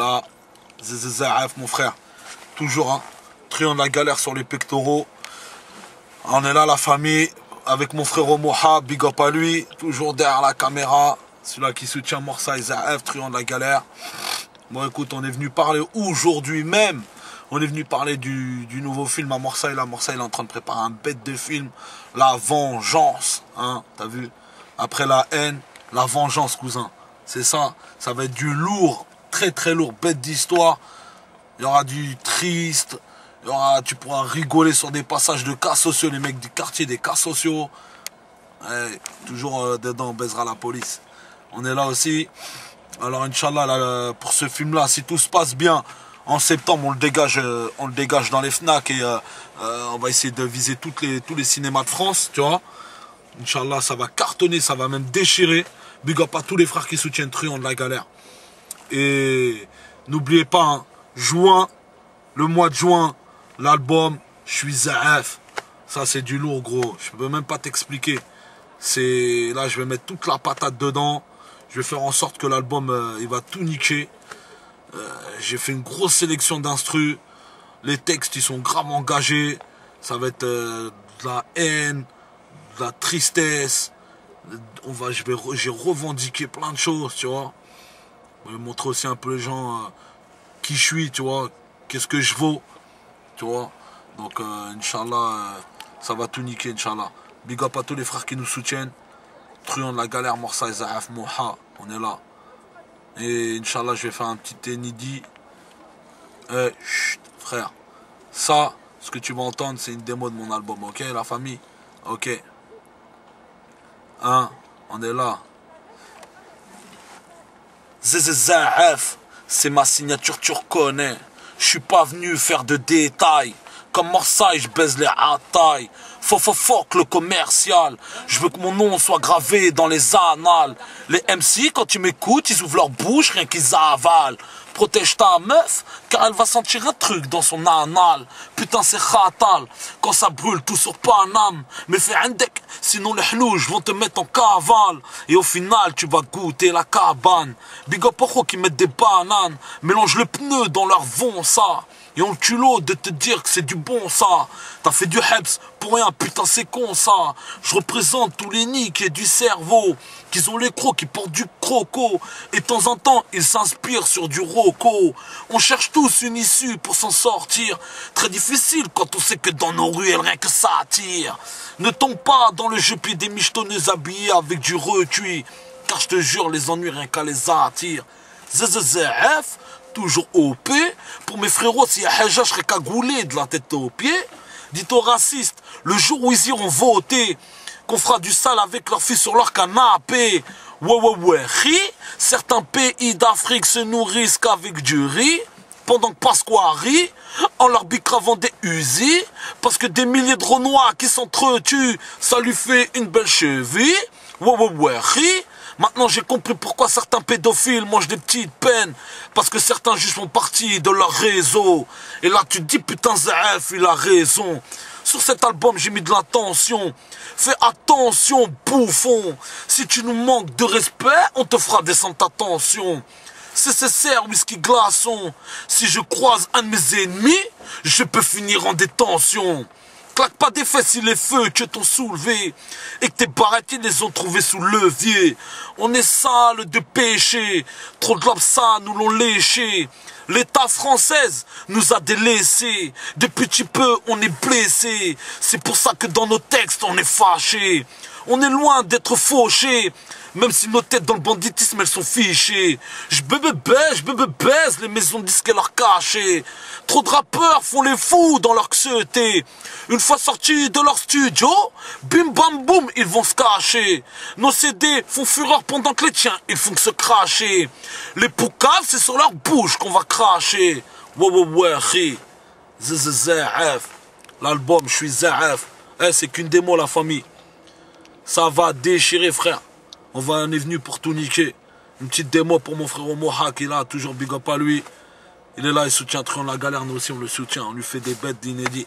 là. Zzzaf, mon frère. Toujours, hein. Triangle de la galère sur les pectoraux. On est là, la famille. Avec mon frère Moha, big up à lui. Toujours derrière la caméra. Celui-là qui soutient Morsa et Zaf, Triangle de la galère. Bon, écoute, on est venu parler aujourd'hui même. On est venu parler du nouveau film à Marseille. Là, Marseille est en train de préparer un bête de film. La vengeance. Hein, t'as vu? Après la haine, la vengeance, cousin. C'est ça. Ça va être du lourd. Très très lourd. Bête d'histoire. Il y aura du triste. Il y aura, tu pourras rigoler sur des passages de cas sociaux. Les mecs du quartier des cas sociaux. Ouais, toujours dedans, on baisera la police. On est là aussi. Alors, Inch'Allah, là, pour ce film-là, si tout se passe bien, en septembre, on le dégage dans les FNAC et on va essayer de viser tous les cinémas de France, tu vois. Inch'Allah, ça va cartonner, ça va même déchirer. Big up à tous les frères qui soutiennent Triangle de la galère. Et n'oubliez pas, hein, le mois de juin, l'album Je suis Zaf. Ça, c'est du lourd, gros. Je peux même pas t'expliquer. Là, je vais mettre toute la patate dedans. Je vais faire en sorte que l'album, il va tout niquer. J'ai fait une grosse sélection d'instrus. Les textes, ils sont grave engagés. Ça va être de la haine, de la tristesse. J'ai revendiqué plein de choses, tu vois. Je vais montrer aussi un peu les gens qui je suis, tu vois. Qu'est-ce que je vaux, tu vois. Donc, Inch'Allah, ça va tout niquer, Inch'Allah. Big up à tous les frères qui nous soutiennent. Triangle de la galère, Morsa et Zaf, Moha, on est là. Et Inch'Allah, je vais faire un petit Enidi. Chut, frère. Ça, ce que tu vas entendre, c'est une démo de mon album, ok, la famille? Ok. Hein, on est là. Zzzaf, c'est ma signature, tu reconnais. Je suis pas venu faire de détails. Comme Marseille, je baise les hatailles. Fuck le commercial. Je veux que mon nom soit gravé dans les annales. Les MC, quand ils m'écoutent, ils ouvrent leur bouche, rien qu'ils avalent. Protège ta meuf, car elle va sentir un truc dans son anal. Putain, c'est khatal, quand ça brûle tout sur Paname. Mais fais un deck, sinon les hnouches vont te mettre en cavale. Et au final, tu vas goûter la cabane. Big up aux qui mettent des bananes. Mélange le pneu dans leur vent, ça. Et ont le culot de te dire que c'est du bon, ça. T'as fait du heps pour rien, putain, c'est con, ça. Je représente tous les nids qui aient du cerveau, qu'ils ont les crocs, qui portent du croco. Et de temps en temps, ils s'inspirent sur du roco. On cherche tous une issue pour s'en sortir. Très difficile quand on sait que dans nos ruelles, rien que ça attire. Ne tombe pas dans le jeu pied des michetonneuses habillées avec du recuit. Car je te jure, les ennuis, rien qu'à les attirer. ZZZF, toujours OP. Pour mes frérots, s'il y a Haja, je serais cagoulé de la tête aux pieds. Dites aux racistes, le jour où ils iront voter, qu'on fera du sale avec leurs filles sur leur canapé. Ouais, certains pays d'Afrique se nourrissent qu'avec du riz. Pendant que Pasqua rit, en leur bicravant des usines, parce que des milliers de Renois qui s'entretuent, ça lui fait une belle cheville. Ouais, maintenant j'ai compris pourquoi certains pédophiles mangent des petites peines. Parce que certains juges font partie de leur réseau. Et là tu te dis putain Zaf, il a raison. Sur cet album j'ai mis de l'attention. Fais attention bouffon. Si tu nous manques de respect, on te fera descendre ta tension. CCR, whisky glaçon. Si je croise un de mes ennemis, je peux finir en détention. Claque pas des fesses si les feux que t'ont soulevé et que tes barrettes les ont trouvés sous levier. On est sale de péché, trop de ça nous l'ont léché. L'État française nous a délaissés. Depuis petit peu on est blessé. C'est pour ça que dans nos textes on est fâché. On est loin d'être fauchés. Même si nos têtes dans le banditisme elles sont fichées. Je baise les maisons de disques et leurs cachets. Trop de rappeurs font les fous dans leur xeuté. Une fois sortis de leur studio, bim bam boum, ils vont se cacher. Nos CD font fureur pendant que les tiens, ils font que se cracher. Les poucaves, c'est sur leur bouche qu'on va cracher. Ouais, ZZF. L'album, je suis Zaf. C'est qu'une démo, la famille. Ça va déchirer, frère. On est venu pour tout niquer. Une petite démo pour mon frère Moha qui est là, toujours big up à lui. Il est là, il soutient Triangle de la galère, nous aussi on le soutient. On lui fait des bêtes d'inédits.